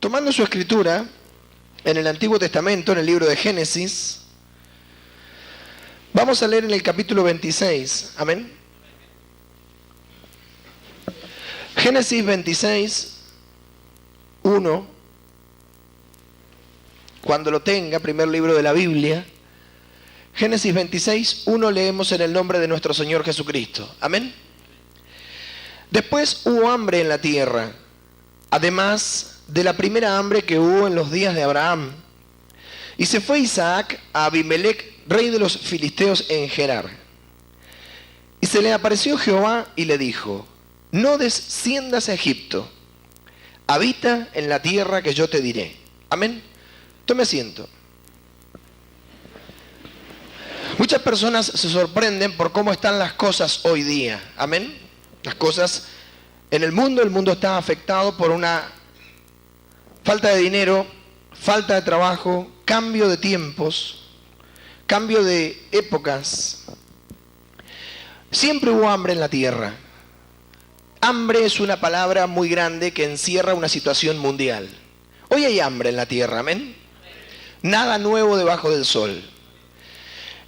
Tomando su escritura en el Antiguo Testamento, en el libro de Génesis, vamos a leer en el capítulo 26. Amén. Génesis 26, 1. Cuando lo tenga, primer libro de la Biblia. Génesis 26, 1 leemos en el nombre de nuestro Señor Jesucristo. Amén. Después hubo hambre en la tierra, además de la primera hambre que hubo en los días de Abraham. Y se fue Isaac a Abimelech, rey de los filisteos en Gerar. Y se le apareció Jehová y le dijo: no desciendas a Egipto, habita en la tierra que yo te diré. Amén. Tome asiento. Muchas personas se sorprenden por cómo están las cosas hoy día. Amén. Las cosas en el mundo está afectado por una falta de dinero, falta de trabajo, cambio de tiempos, cambio de épocas. Siempre hubo hambre en la tierra. Hambre es una palabra muy grande que encierra una situación mundial. Hoy hay hambre en la tierra, amén. Nada nuevo debajo del sol.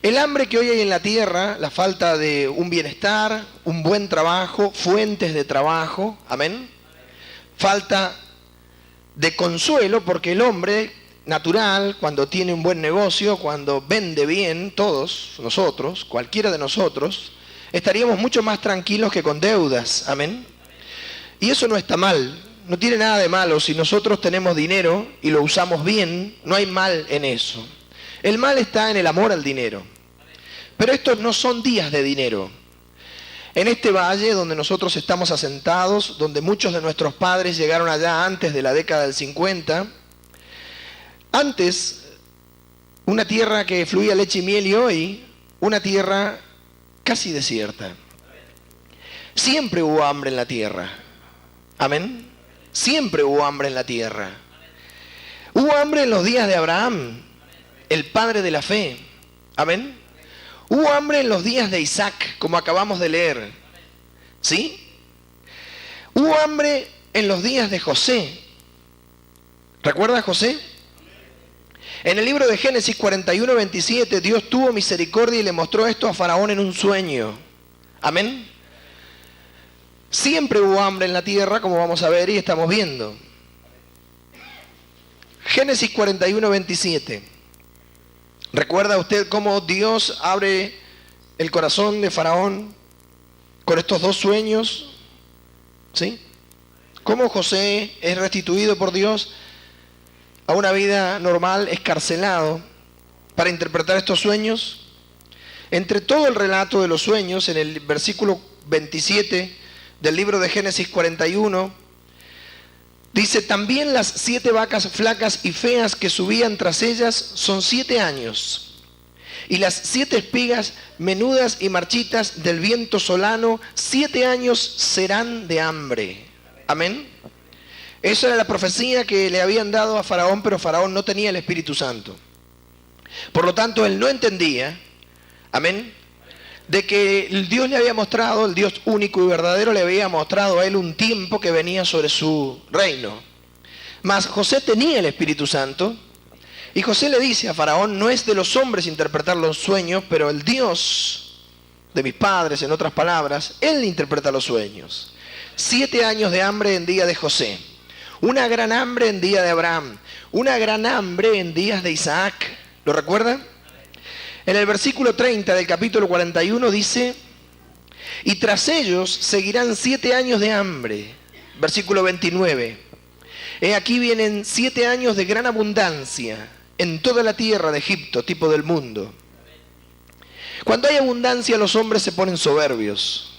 El hambre que hoy hay en la tierra, la falta de un bienestar, un buen trabajo, fuentes de trabajo, amén. Falta de consuelo, porque el hombre natural, cuando tiene un buen negocio, cuando vende bien, todos nosotros, cualquiera de nosotros, estaríamos mucho más tranquilos que con deudas, amén. Y eso no está mal, no tiene nada de malo. Si nosotros tenemos dinero y lo usamos bien, no hay mal en eso. El mal está en el amor al dinero. Pero estos no son días de dinero. En este valle donde nosotros estamos asentados, donde muchos de nuestros padres llegaron allá antes de la década del 50, antes una tierra que fluía leche y miel, y hoy una tierra casi desierta. Siempre hubo hambre en la tierra. Amén. Siempre hubo hambre en la tierra. Hubo hambre en los días de Abraham, el padre de la fe. Amén. Hubo hambre en los días de Isaac, como acabamos de leer. ¿Sí? Hubo hambre en los días de José. ¿Recuerda a José? En el libro de Génesis 41, 27, Dios tuvo misericordia y le mostró esto a Faraón en un sueño. Amén. Siempre hubo hambre en la tierra, como vamos a ver y estamos viendo. Génesis 41, 27. ¿Recuerda usted cómo Dios abre el corazón de Faraón con estos dos sueños? ¿Sí? ¿Cómo José es restituido por Dios a una vida normal, escarcelado, para interpretar estos sueños? Entre todo el relato de los sueños, en el versículo 27 del libro de Génesis 41, dice: también las 7 vacas flacas y feas que subían tras ellas son 7 años. Y las 7 espigas menudas y marchitas del viento solano, 7 años serán de hambre. Amén. Esa era la profecía que le habían dado a Faraón, pero Faraón no tenía el Espíritu Santo. Por lo tanto, él no entendía, amén, de que el Dios le había mostrado, el Dios único y verdadero le había mostrado a él un tiempo que venía sobre su reino. Mas José tenía el Espíritu Santo, y José le dice a Faraón: no es de los hombres interpretar los sueños, pero el Dios de mis padres, en otras palabras, él interpreta los sueños. 7 años de hambre en día de José, una gran hambre en día de Abraham, una gran hambre en días de Isaac. ¿Lo recuerdan? En el versículo 30 del capítulo 41 dice: y tras ellos seguirán 7 años de hambre. Versículo 29. He aquí vienen 7 años de gran abundancia en toda la tierra de Egipto, tipo del mundo. Cuando hay abundancia, los hombres se ponen soberbios.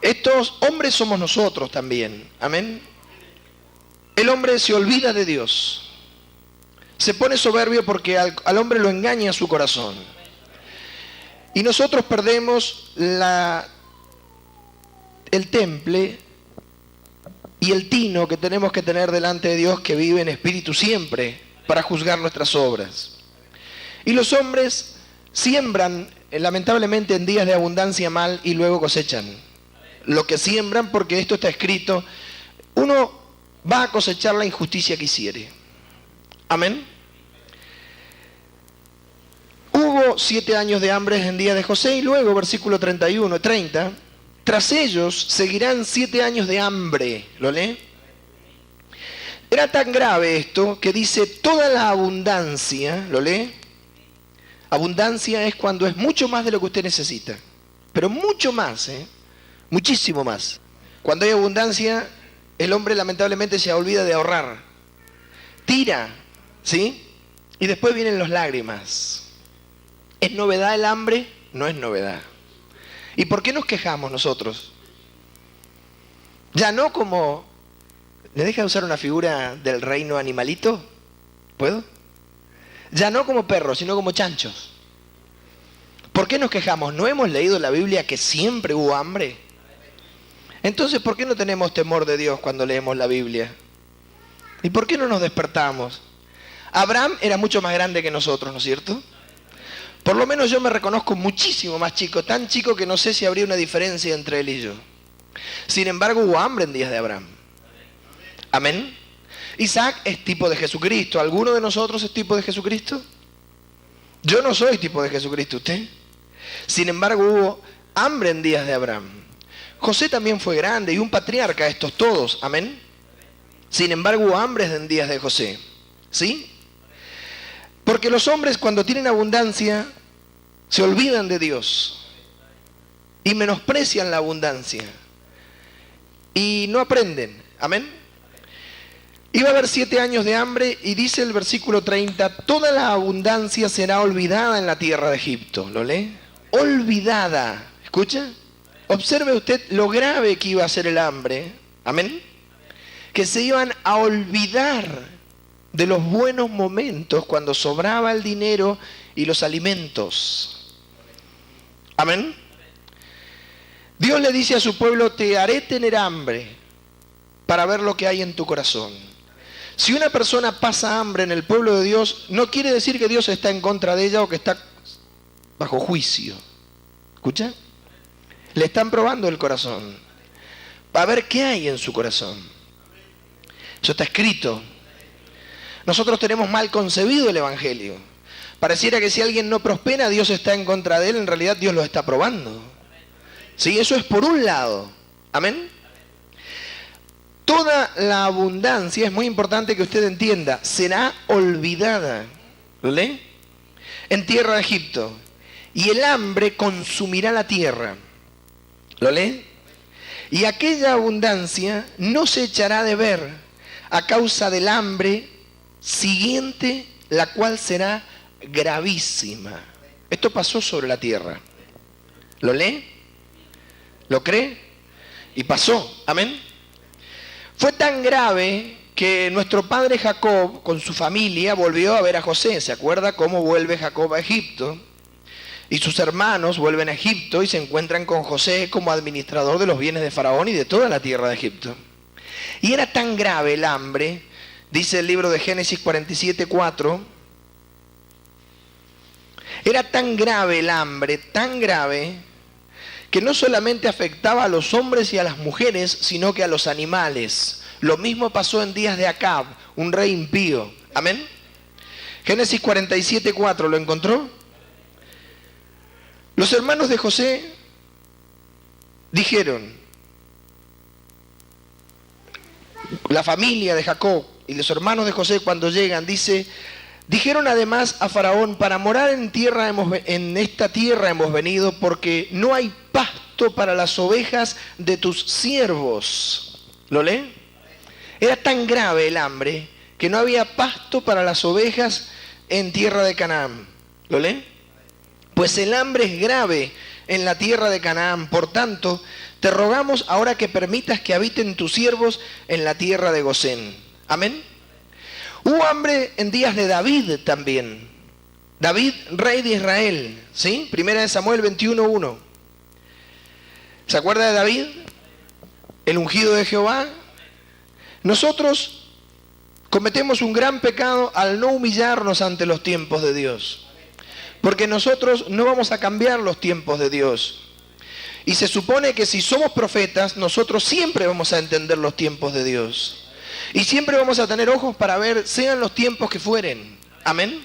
Estos hombres somos nosotros también. Amén. El hombre se olvida de Dios. Se pone soberbio porque al hombre lo engaña su corazón. Y nosotros perdemos el temple y el tino que tenemos que tener delante de Dios, que vive en espíritu siempre para juzgar nuestras obras. Y los hombres siembran, lamentablemente, en días de abundancia mal, y luego cosechan lo que siembran, porque esto está escrito. Uno va a cosechar la injusticia que hiciere. Amén. Hubo 7 años de hambre en día de José, y luego, versículo 31, 30, tras ellos seguirán 7 años de hambre. ¿Lo lee? Era tan grave esto que dice toda la abundancia. ¿Lo lee? Abundancia es cuando es mucho más de lo que usted necesita. Pero mucho más, muchísimo más. Cuando hay abundancia, el hombre lamentablemente se olvida de ahorrar. Tira, ¿sí? Y después vienen las lágrimas. ¿Es novedad el hambre? No es novedad. ¿Y por qué nos quejamos nosotros? Ya no como... ¿Me deja usar una figura del reino animalito? ¿Puedo? Ya no como perros, sino como chanchos. ¿Por qué nos quejamos? ¿No hemos leído en la Biblia que siempre hubo hambre? Entonces, ¿por qué no tenemos temor de Dios cuando leemos la Biblia? ¿Y por qué no nos despertamos? Abraham era mucho más grande que nosotros, ¿no es cierto? Por lo menos yo me reconozco muchísimo más chico, tan chico que no sé si habría una diferencia entre él y yo. Sin embargo, hubo hambre en días de Abraham. Amén. Isaac es tipo de Jesucristo. ¿Alguno de nosotros es tipo de Jesucristo? Yo no soy tipo de Jesucristo, ¿usted? Sin embargo, hubo hambre en días de Abraham. José también fue grande y un patriarca, estos todos. Amén. Sin embargo, hubo hambre en días de José. ¿Sí? Porque los hombres, cuando tienen abundancia, se olvidan de Dios y menosprecian la abundancia y no aprenden. Amén. Iba a haber 7 años de hambre y dice el versículo 30, toda la abundancia será olvidada en la tierra de Egipto. ¿Lo lee? Olvidada. ¿Escucha? Observe usted lo grave que iba a ser el hambre. Amén. Que se iban a olvidar de los buenos momentos cuando sobraba el dinero y los alimentos. Amén. Dios le dice a su pueblo, te haré tener hambre para ver lo que hay en tu corazón. Si una persona pasa hambre en el pueblo de Dios, no quiere decir que Dios está en contra de ella o que está bajo juicio. ¿Escucha? Le están probando el corazón para ver qué hay en su corazón. Eso está escrito. Nosotros tenemos mal concebido el Evangelio. Pareciera que si alguien no prospera, Dios está en contra de él. En realidad Dios lo está probando. ¿Sí? Eso es por un lado. Amén. Toda la abundancia, es muy importante que usted entienda, será olvidada. ¿Lo lee? En tierra de Egipto. Y el hambre consumirá la tierra. ¿Lo lee? Y aquella abundancia no se echará de ver a causa del hambre siguiente, la cual será gravísima. Esto pasó sobre la tierra. ¿Lo lee? ¿Lo cree? Y pasó. Amén. Fue tan grave que nuestro padre Jacob, con su familia, volvió a ver a José. ¿Se acuerda cómo vuelve Jacob a Egipto? Y sus hermanos vuelven a Egipto y se encuentran con José como administrador de los bienes de Faraón y de toda la tierra de Egipto. Y era tan grave el hambre, dice el libro de Génesis 47:4, era tan grave el hambre, tan grave, que no solamente afectaba a los hombres y a las mujeres, sino que a los animales. Lo mismo pasó en días de Acab, un rey impío. Amén. Génesis 47:4, ¿lo encontró? Los hermanos de José dijeron, la familia de Jacob y los hermanos de José cuando llegan, dijeron además a Faraón, para morar en esta tierra hemos venido, porque no hay pasto para las ovejas de tus siervos. ¿Lo lee? Era tan grave el hambre que no había pasto para las ovejas en tierra de Canaán. ¿Lo lee? Pues el hambre es grave en la tierra de Canaán. Por tanto, te rogamos ahora que permitas que habiten tus siervos en la tierra de Gosén. Amén. Hubo hambre en días de David también. David, rey de Israel. ¿Sí? Primera de Samuel 21:1. ¿Se acuerda de David? El ungido de Jehová. Nosotros cometemos un gran pecado al no humillarnos ante los tiempos de Dios. Porque nosotros no vamos a cambiar los tiempos de Dios. Y se supone que si somos profetas, nosotros siempre vamos a entender los tiempos de Dios. Y siempre vamos a tener ojos para ver, sean los tiempos que fueren. Amén.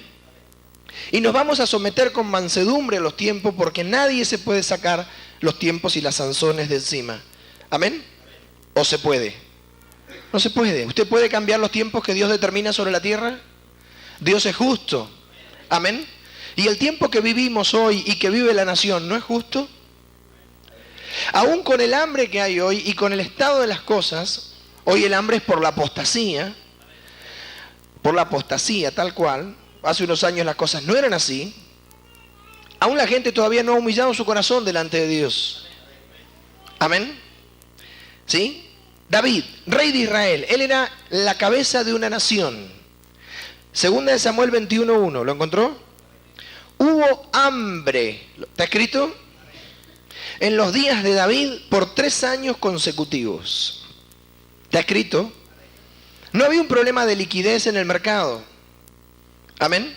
Y nos vamos a someter con mansedumbre a los tiempos, porque nadie se puede sacar los tiempos y las sanzones de encima. Amén. ¿O se puede? No se puede. ¿Usted puede cambiar los tiempos que Dios determina sobre la tierra? Dios es justo. Amén. ¿Y el tiempo que vivimos hoy y que vive la nación no es justo? Aún con el hambre que hay hoy y con el estado de las cosas, hoy el hambre es por la apostasía tal cual. Hace unos años las cosas no eran así. Aún la gente todavía no ha humillado su corazón delante de Dios. Amén. ¿Sí? David, rey de Israel, él era la cabeza de una nación. Segunda de Samuel 21:1, ¿lo encontró? Hubo hambre, ¿está escrito? En los días de David por 3 años consecutivos. ¿Está escrito? No había un problema de liquidez en el mercado. Amén.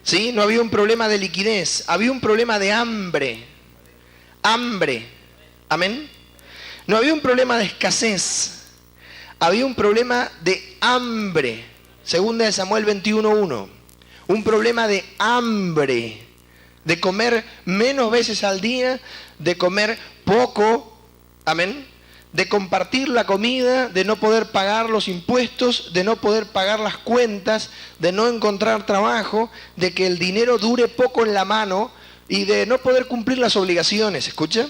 ¿Sí? No había un problema de liquidez, había un problema de hambre. Hambre. Amén. No había un problema de escasez, había un problema de hambre. Segunda de Samuel 21:1. Un problema de hambre, de comer menos veces al día, de comer poco, amén, de compartir la comida, de no poder pagar los impuestos, de no poder pagar las cuentas, de no encontrar trabajo, de que el dinero dure poco en la mano y de no poder cumplir las obligaciones. ¿Escucha?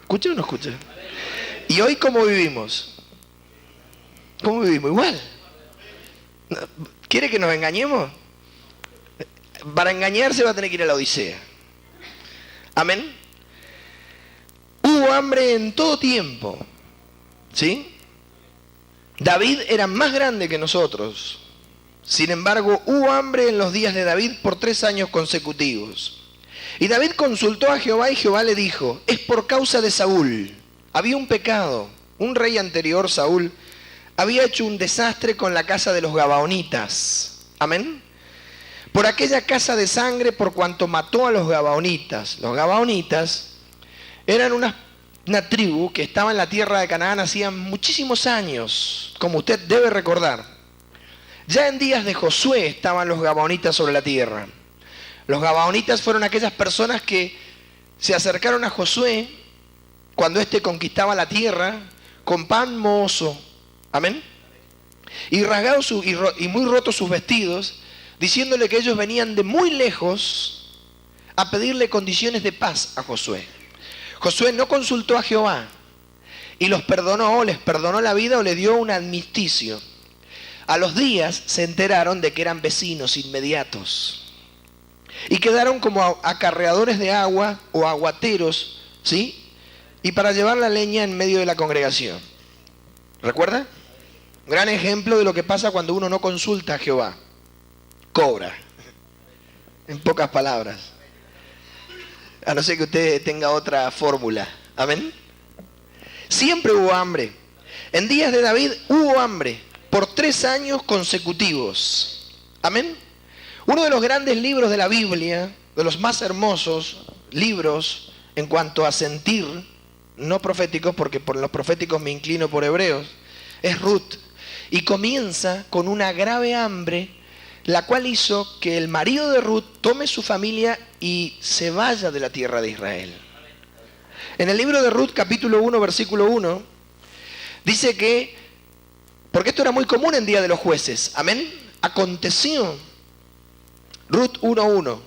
¿Escucha o no escucha? ¿Y hoy cómo vivimos? ¿Cómo vivimos? Igual. ¿Quiere que nos engañemos? Para engañarse va a tener que ir a la Odisea. Amén. Hubo hambre en todo tiempo. ¿Sí? David era más grande que nosotros. Sin embargo, hubo hambre en los días de David por 3 años consecutivos. Y David consultó a Jehová y Jehová le dijo, es por causa de Saúl. Había un pecado. Un rey anterior, Saúl, había hecho un desastre con la casa de los Gabaonitas. Amén. Por aquella casa de sangre, por cuanto mató a los Gabaonitas. Los Gabaonitas eran una tribu que estaba en la tierra de Canaán hacía muchísimos años, como usted debe recordar. Ya en días de Josué estaban los Gabaonitas sobre la tierra. Los Gabaonitas fueron aquellas personas que se acercaron a Josué cuando éste conquistaba la tierra con pan mohoso. Amén. Y rasgados y muy rotos sus vestidos, diciéndole que ellos venían de muy lejos a pedirle condiciones de paz a Josué. Josué no consultó a Jehová y los perdonó, les perdonó la vida o le dio un armisticio. A los días se enteraron de que eran vecinos inmediatos y quedaron como acarreadores de agua o aguateros, ¿sí? Y para llevar la leña en medio de la congregación. ¿Recuerda? Gran ejemplo de lo que pasa cuando uno no consulta a Jehová. Cobra. En pocas palabras. A no ser que usted tenga otra fórmula. Amén. Siempre hubo hambre. En días de David hubo hambre por 3 años consecutivos. Amén. Uno de los grandes libros de la Biblia, de los más hermosos libros en cuanto a sentir, no proféticos, porque por los proféticos me inclino por Hebreos, es Ruth. Y comienza con una grave hambre, la cual hizo que el marido de Ruth tome su familia y se vaya de la tierra de Israel. En el libro de Ruth, capítulo 1, versículo 1, dice que, porque esto era muy común en día de los jueces, amén, aconteció, Ruth 1:1.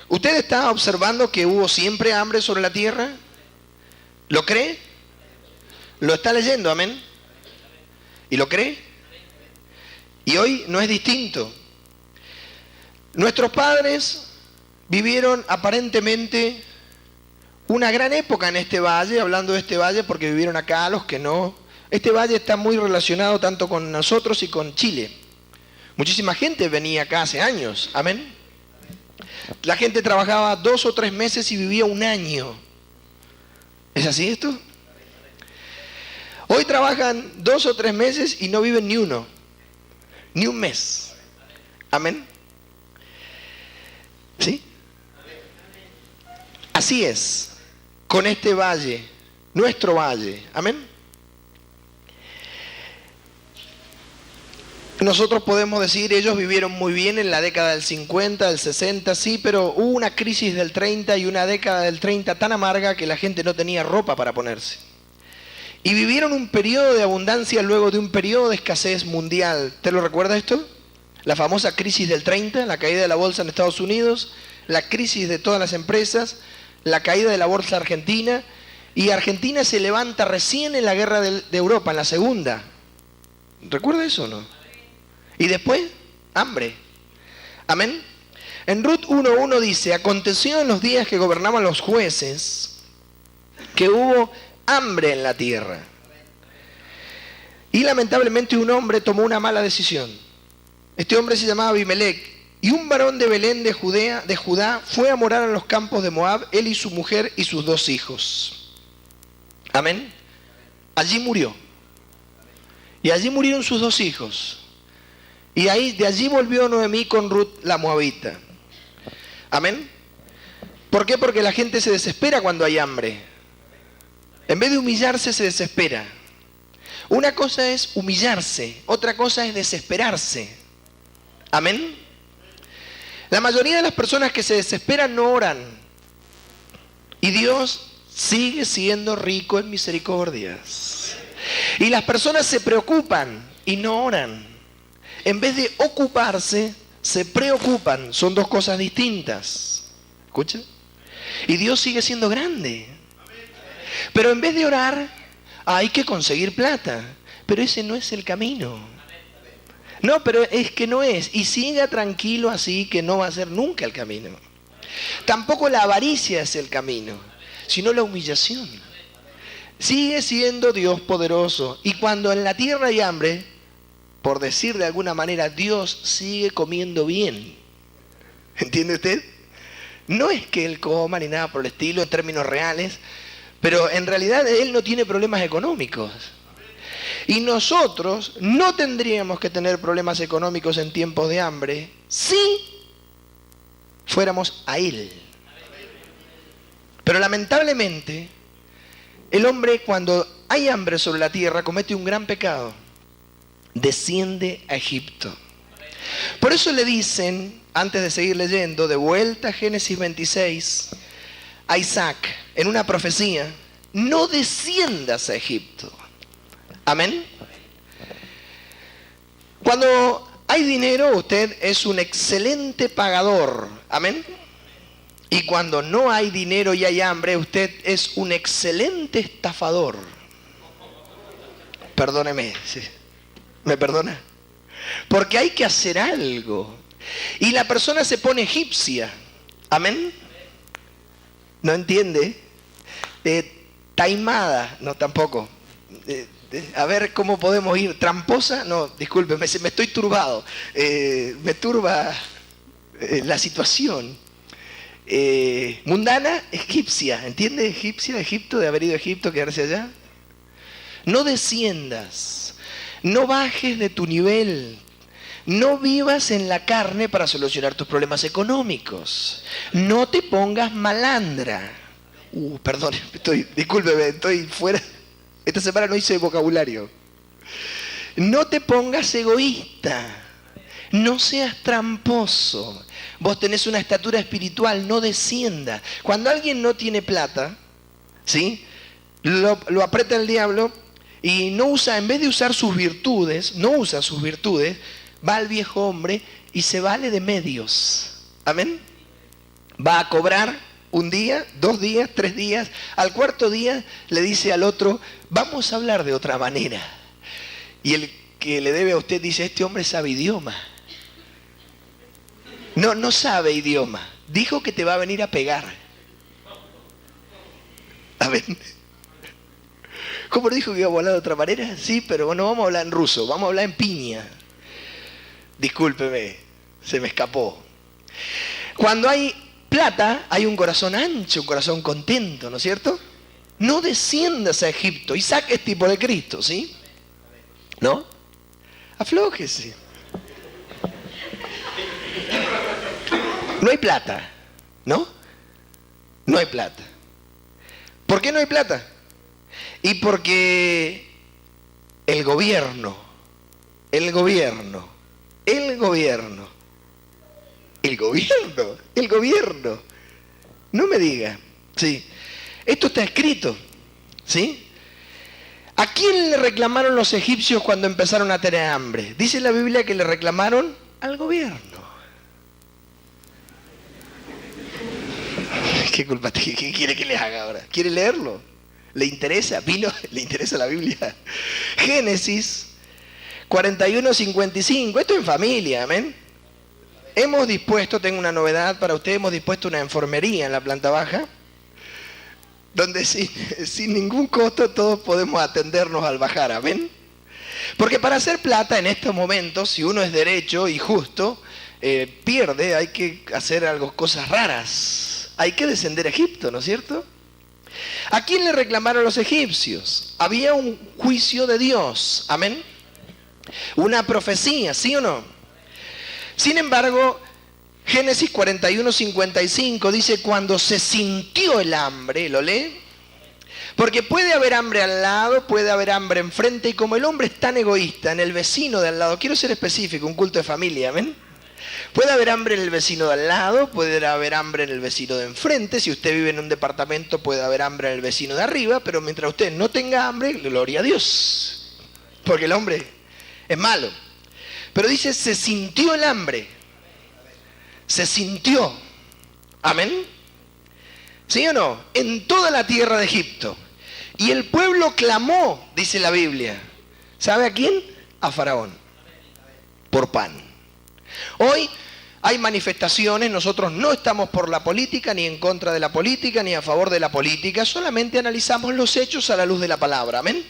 ¿Usted está observando que hubo siempre hambre sobre la tierra? ¿Lo cree? ¿Lo está leyendo? Amén. ¿Y lo cree? Y hoy no es distinto. Nuestros padres vivieron aparentemente una gran época en este valle, hablando de este valle porque vivieron acá, los que no. Este valle está muy relacionado tanto con nosotros y con Chile. Muchísima gente venía acá hace años, amén. La gente trabajaba 2 o 3 meses y vivía un año. ¿Es así esto? Hoy trabajan 2 o 3 meses y no viven ni uno, ni un mes. Amén. ¿Sí? Así es, con este valle, nuestro valle. Amén. Nosotros podemos decir, ellos vivieron muy bien en la década del 50, del 60, sí, pero hubo una crisis del 30 y una década del 30 tan amarga que la gente no tenía ropa para ponerse. Y vivieron un periodo de abundancia luego de un periodo de escasez mundial. ¿Te lo recuerda esto? La famosa crisis del 30, la caída de la bolsa en Estados Unidos, la crisis de todas las empresas, la caída de la bolsa argentina, y Argentina se levanta recién en la guerra de Europa, en la segunda. ¿Recuerda eso o no? Y después, hambre. Amén. En Ruth 1:1 dice, aconteció en los días que gobernaban los jueces, que hubo hambre en la tierra. Y lamentablemente un hombre tomó una mala decisión. Este hombre se llamaba Abimelech. Y un varón de Belén de Judá fue a morar en los campos de Moab, él y su mujer y sus 2 hijos. Amén. Allí murió. Y allí murieron sus 2 hijos. Y de allí volvió Noemí con Ruth la moabita. Amén. ¿Por qué? Porque la gente se desespera cuando hay hambre. En vez de humillarse, se desespera. Una cosa es humillarse, otra cosa es desesperarse. Amén. La mayoría de las personas que se desesperan no oran. Y Dios sigue siendo rico en misericordias. Y las personas se preocupan y no oran. En vez de ocuparse, se preocupan. Son 2 cosas distintas. ¿Escucha? Y Dios sigue siendo grande. Pero en vez de orar, hay que conseguir plata. Pero ese no es el camino. No, pero es que no es. Y siga tranquilo así, que no va a ser nunca el camino. Tampoco la avaricia es el camino, sino la humillación. Sigue siendo Dios poderoso. Y cuando en la tierra hay hambre, por decir de alguna manera, Dios sigue comiendo bien. ¿Entiende usted? No es que Él coma ni nada por el estilo en términos reales, pero en realidad Él no tiene problemas económicos. Y nosotros no tendríamos que tener problemas económicos en tiempos de hambre si fuéramos a Él. Pero lamentablemente, el hombre cuando hay hambre sobre la tierra comete un gran pecado. Desciende a Egipto. Por eso le dicen, antes de seguir leyendo, de vuelta a Génesis 26, a Isaac, en una profecía, no desciendas a Egipto. Amén. Cuando hay dinero, usted es un excelente pagador. Amén. Y cuando no hay dinero y hay hambre, usted es un excelente estafador. Perdóneme, ¿sí? ¿Me perdona? Porque hay que hacer algo. Y la persona se pone egipcia. Amén. ¿No entiende? Taimada. No, tampoco. A ver cómo podemos ir. ¿Tramposa? No, disculpe, me estoy turbado. Me turba la situación. Mundana, egipcia. ¿Entiende? Egipcia, Egipto, de haber ido a Egipto, quedarse allá. No desciendas. No bajes de tu nivel. No vivas en la carne para solucionar tus problemas económicos. No te pongas malandra. Perdón, discúlpeme, estoy fuera. Esta semana no hice vocabulario. No te pongas egoísta. No seas tramposo. Vos tenés una estatura espiritual, no descienda. Cuando alguien no tiene plata, ¿sí? Lo aprieta el diablo y no usa, en vez de usar sus virtudes, no usa sus virtudes, va al viejo hombre y se vale de medios. Amén. Va a cobrar 1 día, 2 días, 3 días. Al 4.º día le dice al otro, vamos a hablar de otra manera. Y el que le debe a usted dice, este hombre sabe idioma. No, no sabe idioma. Dijo que te va a venir a pegar. Amén. ¿Cómo dijo que iba a hablar de otra manera? Sí, pero bueno, vamos a hablar en ruso, vamos a hablar en piña. Discúlpeme, se me escapó. Cuando hay plata, hay un corazón ancho, un corazón contento, ¿no es cierto? No desciendas a Egipto. Isaac es tipo de Cristo, ¿sí? ¿No? Aflójese. No hay plata, ¿no? No hay plata. ¿Por qué no hay plata? Y porque el gobierno El gobierno. El gobierno. El gobierno. No me diga. Sí. Esto está escrito. ¿Sí? ¿A quién le reclamaron los egipcios cuando empezaron a tener hambre? Dice la Biblia que le reclamaron al gobierno. ¿Qué culpa? ¿Qué quiere que les haga ahora? ¿Quiere leerlo? ¿Le interesa? ¿Le interesa la Biblia? Génesis 41:55. Esto en familia, amén. Hemos dispuesto, tengo una novedad para ustedes, hemos dispuesto una enfermería en la planta baja, donde sin ningún costo todos podemos atendernos al bajar, amén. Porque para hacer plata en estos momentos, si uno es derecho y justo, pierde, hay que hacer cosas raras. Hay que descender a Egipto, ¿no es cierto? ¿A quién le reclamaron los egipcios? Había un juicio de Dios, amén. Una profecía, ¿sí o no? Sin embargo, Génesis 41:55 dice, cuando se sintió el hambre, ¿lo lee? Porque puede haber hambre al lado, puede haber hambre enfrente, y como el hombre es tan egoísta, en el vecino de al lado, quiero ser específico, un culto de familia, amén. Puede haber hambre en el vecino de al lado, puede haber hambre en el vecino de enfrente. Si usted vive en un departamento, puede haber hambre en el vecino de arriba, pero mientras usted no tenga hambre, gloria a Dios. Porque el hombre es malo. Pero dice, se sintió el hambre. Se sintió. Amén. ¿Sí o no? En toda la tierra de Egipto. Y el pueblo clamó, dice la Biblia. ¿Sabe a quién? A Faraón. Por pan. Hoy hay manifestaciones, nosotros no estamos por la política, ni en contra de la política, ni a favor de la política, solamente analizamos los hechos a la luz de la palabra, amén.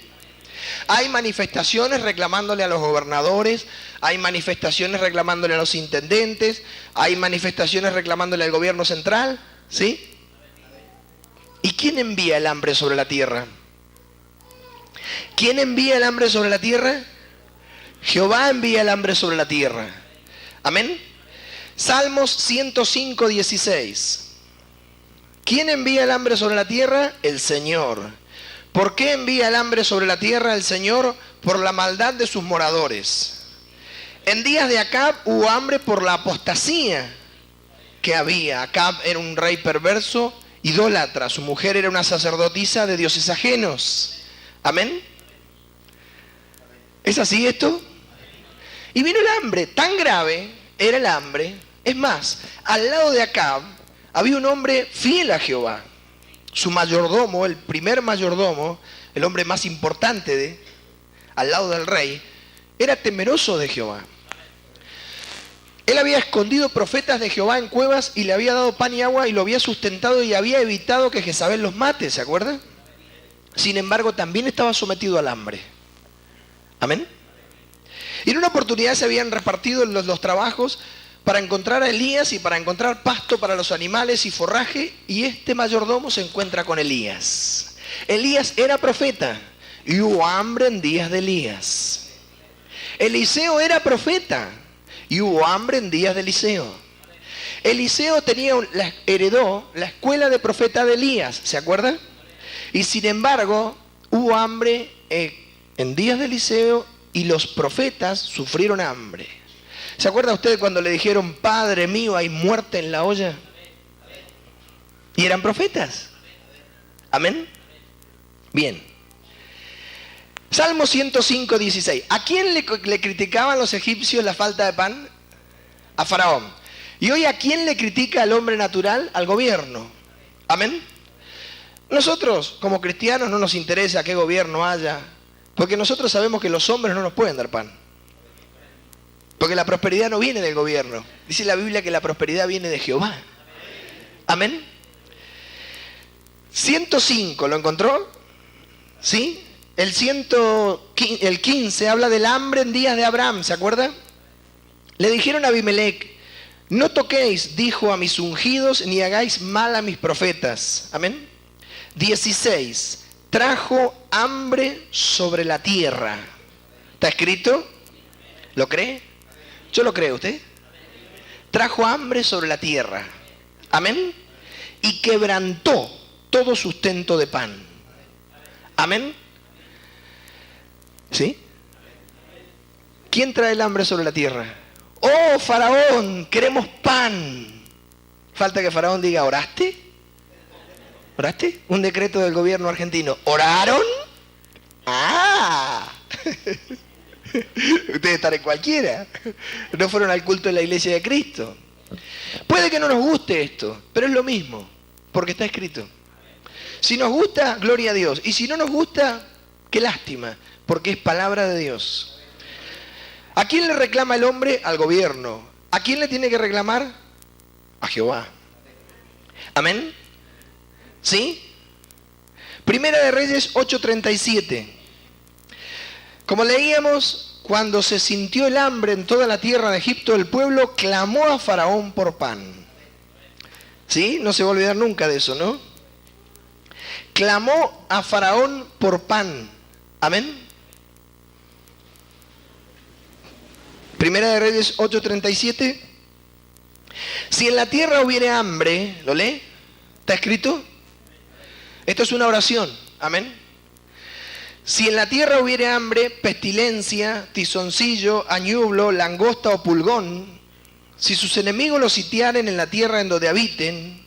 Hay manifestaciones reclamándole a los gobernadores, hay manifestaciones reclamándole a los intendentes, hay manifestaciones reclamándole al gobierno central, ¿sí? ¿Y quién envía el hambre sobre la tierra? ¿Quién envía el hambre sobre la tierra? Jehová envía el hambre sobre la tierra. Amén. Salmos 105:16. ¿Quién envía el hambre sobre la tierra? El Señor. ¿Por qué envía el hambre sobre la tierra el Señor? Por la maldad de sus moradores. En días de Acab hubo hambre por la apostasía que había. Acab era un rey perverso, idólatra. Su mujer era una sacerdotisa de dioses ajenos. Amén. ¿Es así esto? Y vino el hambre, tan grave era el hambre. Es más, al lado de Acab había un hombre fiel a Jehová. Su mayordomo, el primer mayordomo, el hombre más importante al lado del rey, era temeroso de Jehová. Él había escondido profetas de Jehová en cuevas y le había dado pan y agua y lo había sustentado y había evitado que Jezabel los mate, ¿se acuerdan? Sin embargo, también estaba sometido al hambre. Amén. Y en una oportunidad se habían repartido los trabajos para encontrar a Elías y para encontrar pasto para los animales y forraje, y este mayordomo se encuentra con Elías. Elías era profeta y hubo hambre en días de Elías. Eliseo era profeta y hubo hambre en días de Eliseo. Eliseo heredó la escuela de profeta de Elías, ¿se acuerdan? Y sin embargo, hubo hambre en días de Eliseo y los profetas sufrieron hambre. ¿Se acuerda usted cuando le dijeron, Padre mío, hay muerte en la olla? Y eran profetas. Amén. Bien. Salmo 105:16. ¿A quién le criticaban los egipcios la falta de pan? A Faraón. Y hoy, ¿a quién le critica al hombre natural? Al gobierno. Amén. Nosotros, como cristianos, no nos interesa qué gobierno haya, porque nosotros sabemos que los hombres no nos pueden dar pan. Porque la prosperidad no viene del gobierno. Dice la Biblia que la prosperidad viene de Jehová. Amén. 105, ¿lo encontró? ¿Sí? El 15 habla del hambre en días de Abraham, ¿se acuerda? Le dijeron a Abimelec, no toquéis, dijo, a mis ungidos, ni hagáis mal a mis profetas. Amén. 16, trajo hambre sobre la tierra. ¿Está escrito? ¿Lo cree? Yo lo creo, ¿usted? Trajo hambre sobre la tierra. Amén. Y quebrantó todo sustento de pan. Amén. ¿Sí? ¿Quién trae el hambre sobre la tierra? Oh, Faraón, queremos pan. Falta que Faraón diga, ¿oraste? ¿Oraste? Un decreto del gobierno argentino. ¿Oraron? ¡Ah! Ustedes están en cualquiera. No fueron al culto de la iglesia de Cristo. Puede que no nos guste esto, pero es lo mismo, porque está escrito. Si nos gusta, gloria a Dios. Y si no nos gusta, qué lástima, porque es palabra de Dios. ¿A quién le reclama el hombre? Al gobierno. ¿A quién le tiene que reclamar? A Jehová. ¿Amén? ¿Sí? Primera de Reyes 8:37. Como leíamos, cuando se sintió el hambre en toda la tierra de Egipto, el pueblo clamó a Faraón por pan. ¿Sí? No se va a olvidar nunca de eso, ¿no? Clamó a Faraón por pan. ¿Amén? Primera de Reyes 8:37. Si en la tierra hubiere hambre, ¿lo lee? ¿Está escrito? Esto es una oración. Amén. Si en la tierra hubiere hambre, pestilencia, tizoncillo, añublo, langosta o pulgón, si sus enemigos los sitiaren en la tierra en donde habiten,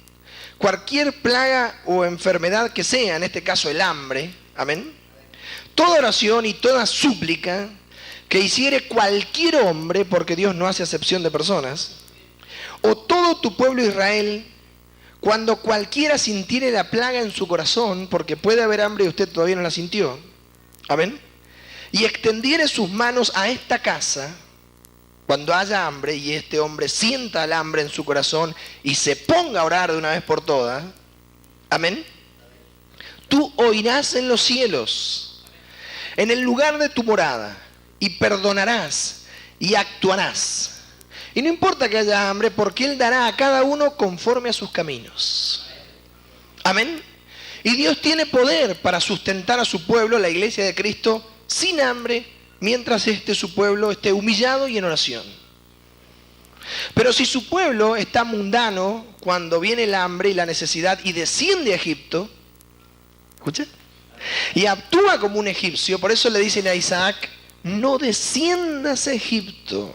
cualquier plaga o enfermedad que sea, en este caso el hambre, amén, toda oración y toda súplica que hiciere cualquier hombre, porque Dios no hace acepción de personas, o todo tu pueblo Israel, cuando cualquiera sintiere la plaga en su corazón, porque puede haber hambre y usted todavía no la sintió, amén, y extendiere sus manos a esta casa, cuando haya hambre y este hombre sienta el hambre en su corazón y se ponga a orar de una vez por todas, amén, tú oirás en los cielos, en el lugar de tu morada, y perdonarás y actuarás. Y no importa que haya hambre, porque Él dará a cada uno conforme a sus caminos. Amén. Y Dios tiene poder para sustentar a su pueblo, la iglesia de Cristo, sin hambre, mientras su pueblo esté humillado y en oración. Pero si su pueblo está mundano cuando viene el hambre y la necesidad y desciende a Egipto, ¿escucha? Y actúa como un egipcio, por eso le dicen a Isaac, no desciendas a Egipto.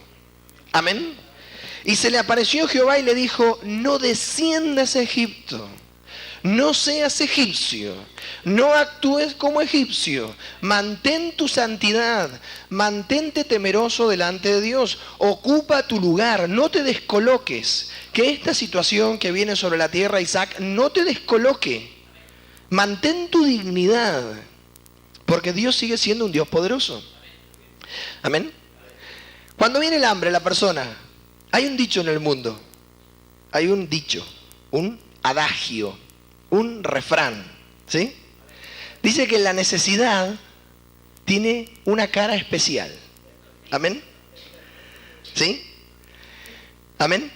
Amén. Y se le apareció Jehová y le dijo, no desciendas a Egipto. No seas egipcio, no actúes como egipcio, mantén tu santidad, mantente temeroso delante de Dios, ocupa tu lugar, no te descoloques, que esta situación que viene sobre la tierra, Isaac, no te descoloque, mantén tu dignidad, porque Dios sigue siendo un Dios poderoso. Amén. Cuando viene el hambre, la persona, hay un dicho en el mundo, hay un dicho, un adagio, un refrán, ¿sí? Dice que la necesidad tiene una cara especial. ¿Amén? ¿Sí? ¿Amén?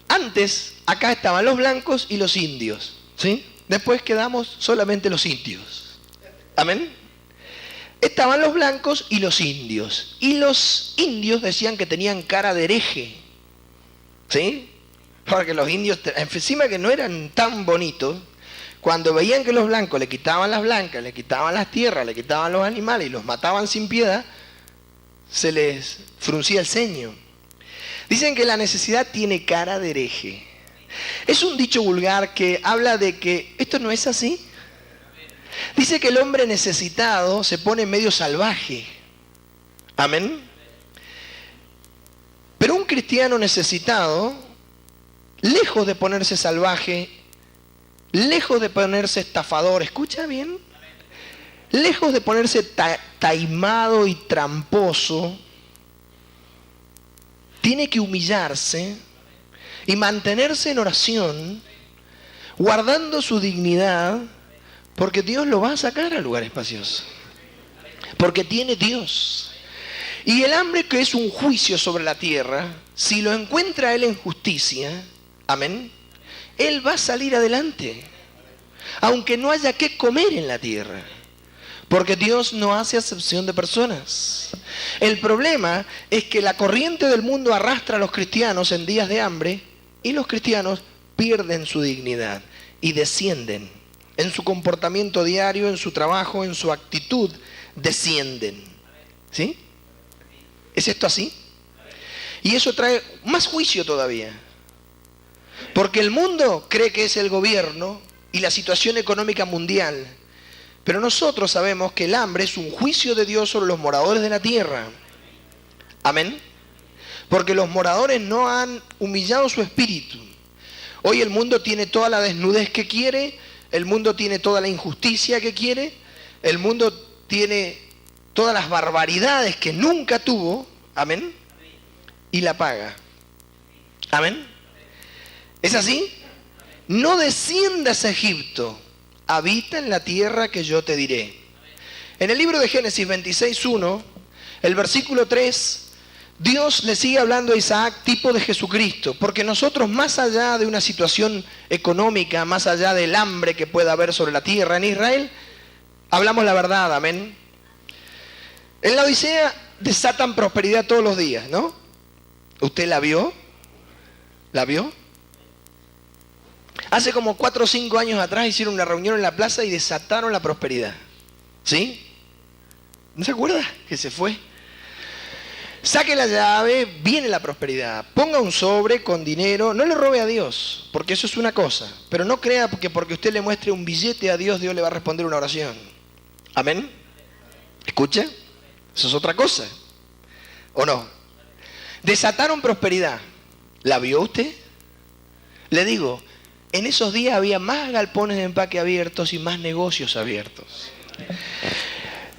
Antes, acá estaban los blancos y los indios, ¿sí? Después quedamos solamente los indios. ¿Amén? Estaban los blancos y los indios. Y los indios decían que tenían cara de hereje, ¿sí? Porque los indios, encima que no eran tan bonitos, cuando veían que los blancos le quitaban las blancas, le quitaban las tierras, le quitaban los animales y los mataban sin piedad, se les fruncía el ceño. Dicen que la necesidad tiene cara de hereje. Es un dicho vulgar que habla de que esto no es así. Dice que el hombre necesitado se pone medio salvaje. Amén. Pero un cristiano necesitado, lejos de ponerse salvaje, lejos de ponerse estafador, escucha bien, lejos de ponerse taimado y tramposo, tiene que humillarse y mantenerse en oración, guardando su dignidad, porque Dios lo va a sacar al lugar espacioso, porque tiene Dios. Y el hambre, que es un juicio sobre la tierra, si lo encuentra Él en justicia, amén, Él va a salir adelante, aunque no haya que comer en la tierra, porque Dios no hace acepción de personas. El problema es que la corriente del mundo arrastra a los cristianos en días de hambre y los cristianos pierden su dignidad y descienden en su comportamiento diario, en su trabajo, en su actitud, descienden. ¿Sí? ¿Es esto así? Y eso trae más juicio todavía. Porque el mundo cree que es el gobierno y la situación económica mundial. Pero nosotros sabemos que el hambre es un juicio de Dios sobre los moradores de la tierra. Amén. Porque los moradores no han humillado su espíritu. Hoy el mundo tiene toda la desnudez que quiere, el mundo tiene toda la injusticia que quiere, el mundo tiene todas las barbaridades que nunca tuvo, amén, y la paga. Amén. ¿Es así? No desciendas a Egipto, habita en la tierra que yo te diré. En el libro de Génesis 26:1, el versículo 3, Dios le sigue hablando a Isaac tipo de Jesucristo, porque nosotros, más allá de una situación económica, más allá del hambre que pueda haber sobre la tierra en Israel, hablamos la verdad, amén. En la Odisea desatan prosperidad todos los días, ¿no? ¿Usted la vio? ¿La vio? Hace como 4 o 5 años atrás hicieron una reunión en la plaza y desataron la prosperidad. ¿Sí? ¿No se acuerda que se fue? Saque la llave, viene la prosperidad. Ponga un sobre con dinero. No le robe a Dios, porque eso es una cosa. Pero no crea que porque usted le muestre un billete a Dios, Dios le va a responder una oración. ¿Amén? ¿Escucha? Eso es otra cosa. ¿O no? Desataron prosperidad. ¿La vio usted? Le digo, en esos días había más galpones de empaque abiertos y más negocios abiertos.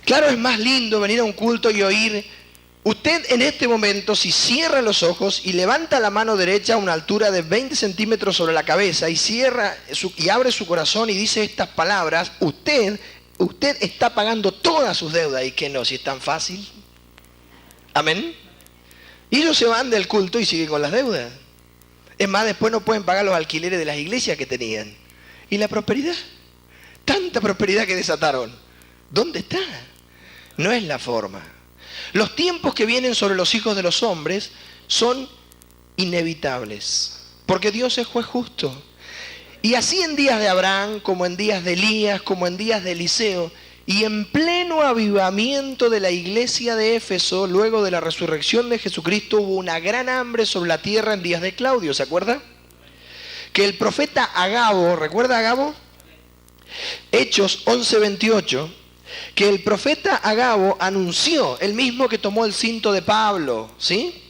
Claro, es más lindo venir a un culto y oír. Usted en este momento, si cierra los ojos y levanta la mano derecha a una altura de 20 centímetros sobre la cabeza y y abre su corazón y dice estas palabras, usted está pagando todas sus deudas. ¿Y que no? Si es tan fácil. Amén. Y ellos se van del culto y siguen con las deudas. Es más, después no pueden pagar los alquileres de las iglesias que tenían. ¿Y la prosperidad? Tanta prosperidad que desataron. ¿Dónde está? No es la forma. Los tiempos que vienen sobre los hijos de los hombres son inevitables, porque Dios es juez justo. Y así en días de Abraham, como en días de Elías, como en días de Eliseo, y en pleno avivamiento de la iglesia de Éfeso, luego de la resurrección de Jesucristo, hubo una gran hambre sobre la tierra en días de Claudio, ¿se acuerda? Que el profeta Agabo, ¿recuerda Agabo? Hechos 11:28, que el profeta Agabo anunció, el mismo que tomó el cinto de Pablo, ¿sí?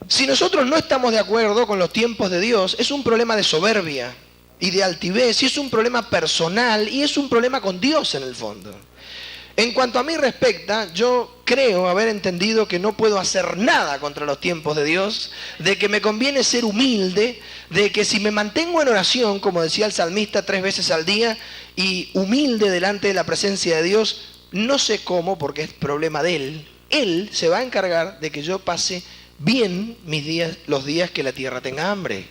Si nosotros no estamos de acuerdo con los tiempos de Dios, es un problema de soberbia y de altivez, y es un problema personal, y es un problema con Dios en el fondo. En cuanto a mí respecta, yo creo haber entendido que no puedo hacer nada contra los tiempos de Dios, de que me conviene ser humilde, de que si me mantengo en oración, como decía el salmista, 3 veces al día, y humilde delante de la presencia de Dios, no sé cómo, porque es problema de Él se va a encargar de que yo pase bien mis días, los días que la tierra tenga hambre.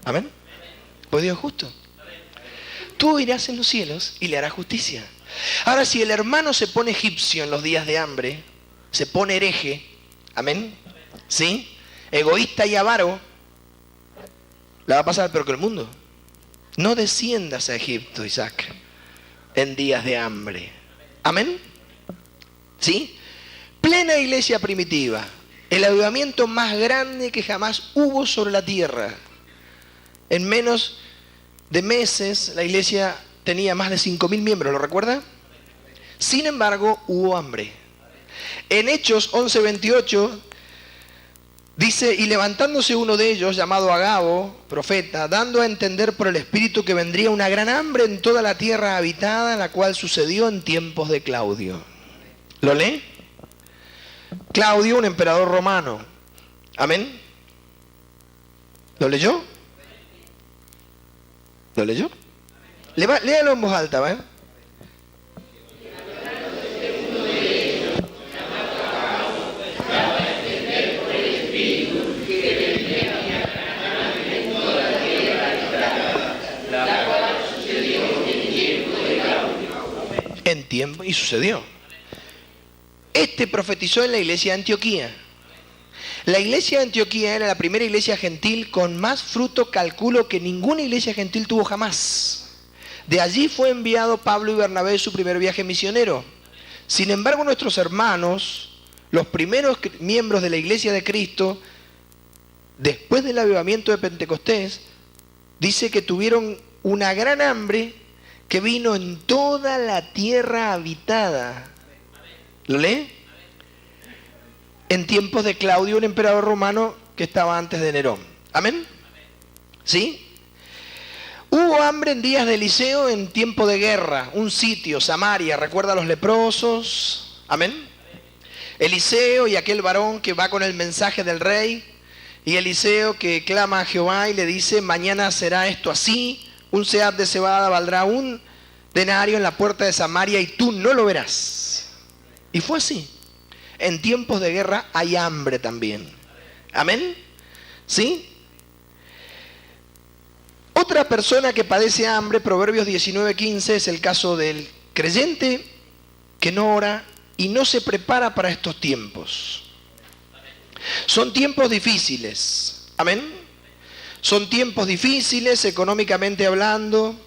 ¿Amén? Pues Dios es justo. Tú irás en los cielos y le harás justicia. Ahora, si el hermano se pone egipcio en los días de hambre, se pone hereje, amén, ¿sí? Egoísta y avaro, la va a pasar peor que el mundo. No desciendas a Egipto, Isaac, en días de hambre. Amén, ¿sí? Plena iglesia primitiva, el avivamiento más grande que jamás hubo sobre la tierra. En menos de meses, la iglesia tenía más de 5.000 miembros, ¿lo recuerda? Sin embargo, hubo hambre. En Hechos 11:28 dice, y levantándose uno de ellos, llamado Agabo, profeta, dando a entender por el Espíritu que vendría una gran hambre en toda la tierra habitada, la cual sucedió en tiempos de Claudio. ¿Lo lee? Claudio, un emperador romano. ¿Amén? ¿Lo leyó? ¿Lo leyó? Léalo en voz alta, ¿va? En tiempo, y sucedió. Este profetizó en la iglesia de Antioquía. La iglesia de Antioquía era la primera iglesia gentil con más fruto, calculo, que ninguna iglesia gentil tuvo jamás. De allí fue enviado Pablo y Bernabé en su primer viaje misionero. Sin embargo, nuestros hermanos los primeros miembros de la Iglesia de Cristo, después del avivamiento de Pentecostés, dice que tuvieron una gran hambre que vino en toda la tierra habitada. ¿Lo lee? En tiempos de Claudio, un emperador romano que estaba antes de Nerón. ¿Amén? ¿Sí? Hubo hambre en días de Eliseo en tiempo de guerra, un sitio, Samaria, recuerda a los leprosos. ¿Amén? Eliseo y aquel varón que va con el mensaje del rey, y Eliseo que clama a Jehová y le dice, mañana será esto así, un sead de cebada valdrá un denario en la puerta de Samaria y tú no lo verás. Y fue así. En tiempos de guerra hay hambre también. ¿Amén? ¿Sí? Otra persona que padece hambre, Proverbios 19:15, es el caso del creyente que no ora y no se prepara para estos tiempos. Son tiempos difíciles. ¿Amén? Son tiempos difíciles económicamente hablando.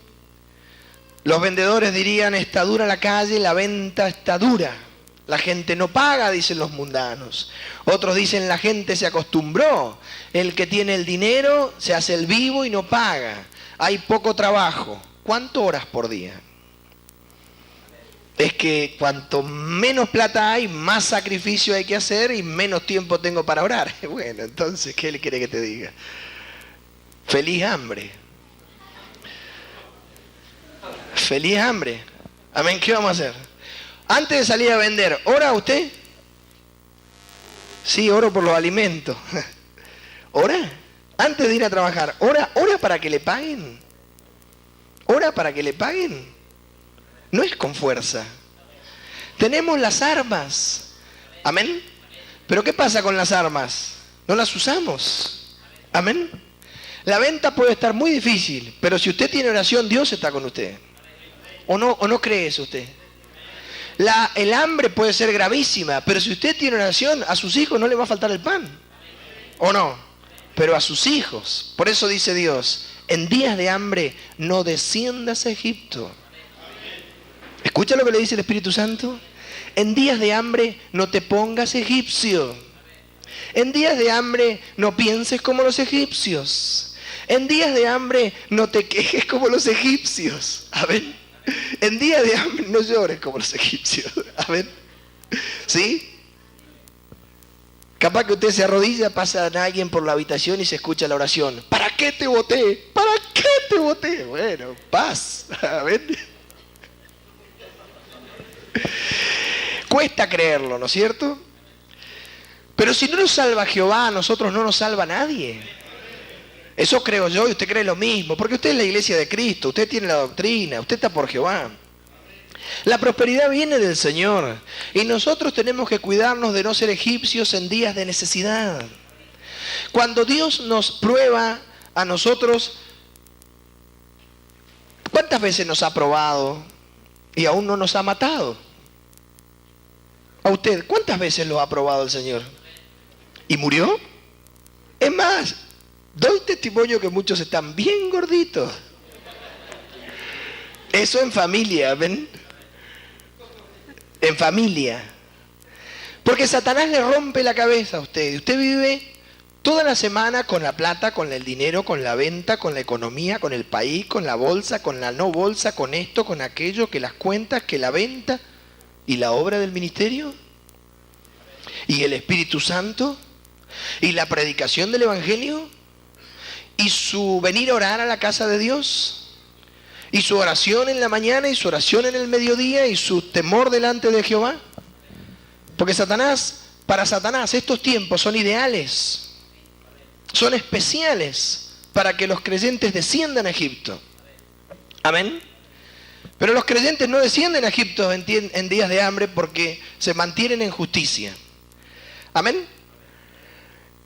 Los vendedores dirían, está dura la calle, la venta está dura. La gente no paga, dicen los mundanos. Otros dicen, la gente se acostumbró. El que tiene el dinero se hace el vivo y no paga. Hay poco trabajo. ¿Cuánto horas por día? Es que cuanto menos plata hay, más sacrificio hay que hacer y menos tiempo tengo para orar. Bueno, entonces, ¿qué le quiere que te diga? Feliz hambre. Feliz hambre. Amén, ¿qué vamos a hacer? Antes de salir a vender, ¿ora usted? Sí, oro por los alimentos. ¿Ora? Antes de ir a trabajar, ¿ora para que le paguen? ¿Ora para que le paguen? No es con fuerza. Tenemos las armas. ¿Amén? Pero ¿qué pasa con las armas? No las usamos. ¿Amén? La venta puede estar muy difícil, pero si usted tiene oración, Dios está con usted. ¿O no cree eso usted? El hambre puede ser gravísima, pero si usted tiene oración, a sus hijos no le va a faltar el pan. ¿O no? Pero a sus hijos. Por eso dice Dios, en días de hambre no desciendas a Egipto. ¿Escucha lo que le dice el Espíritu Santo? En días de hambre no te pongas egipcio. En días de hambre no pienses como los egipcios. En días de hambre no te quejes como los egipcios. Amén. En días de hambre no llores como los egipcios. Amén. ¿Sí? Capaz que usted se arrodilla, pasa a alguien por la habitación y se escucha la oración. ¿Para qué te voté? ¿Para qué te voté? Bueno, paz. Amén. Cuesta creerlo, ¿no es cierto? Pero si no nos salva Jehová, a nosotros no nos salva nadie. Eso creo yo y usted cree lo mismo, porque usted es la iglesia de Cristo, usted tiene la doctrina, usted está por Jehová. La prosperidad viene del Señor y nosotros tenemos que cuidarnos de no ser egipcios en días de necesidad. Cuando Dios nos prueba a nosotros, ¿cuántas veces nos ha probado y aún no nos ha matado? A usted, ¿cuántas veces lo ha probado el Señor? ¿Y murió? Es más, doy testimonio que muchos están bien gorditos. Eso en familia, ¿ven? En familia. Porque Satanás le rompe la cabeza a usted. Usted vive toda la semana con la plata, con el dinero, con la venta, con la economía, con el país, con la bolsa, con la no bolsa, con esto, con aquello, que las cuentas, que la venta y la obra del ministerio y el Espíritu Santo y la predicación del Evangelio y su venir a orar a la casa de Dios y su oración en la mañana y su oración en el mediodía y su temor delante de Jehová. Porque para Satanás estos tiempos son ideales, son especiales para que los creyentes desciendan a Egipto. Amén. Pero los creyentes no descienden a Egipto en días de hambre porque se mantienen en justicia. Amén.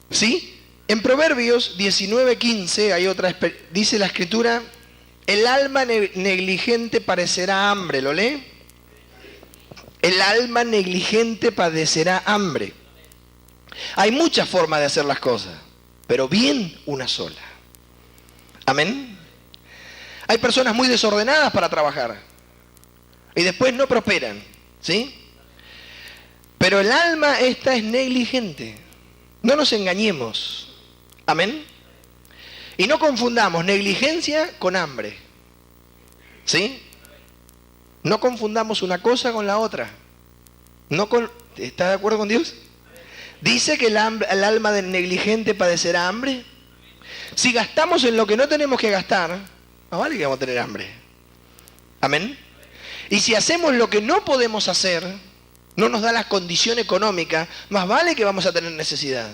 ¿Sí? En Proverbios 19:15 hay otra, dice la Escritura, el alma negligente padecerá hambre, ¿lo lee? El alma negligente padecerá hambre. Hay muchas formas de hacer las cosas, pero bien una sola. Amén. Hay personas muy desordenadas para trabajar y después no prosperan, ¿sí? Pero el alma esta es negligente. No nos engañemos. Amén. Y no confundamos negligencia con hambre. ¿Sí? No confundamos una cosa con la otra. ¿Está de acuerdo con Dios? Dice que el alma del negligente padecerá hambre. Si gastamos en lo que no tenemos que gastar, no vale que vamos a tener hambre. Amén. Y si hacemos lo que no podemos hacer, no nos da la condición económica, más vale que vamos a tener necesidad.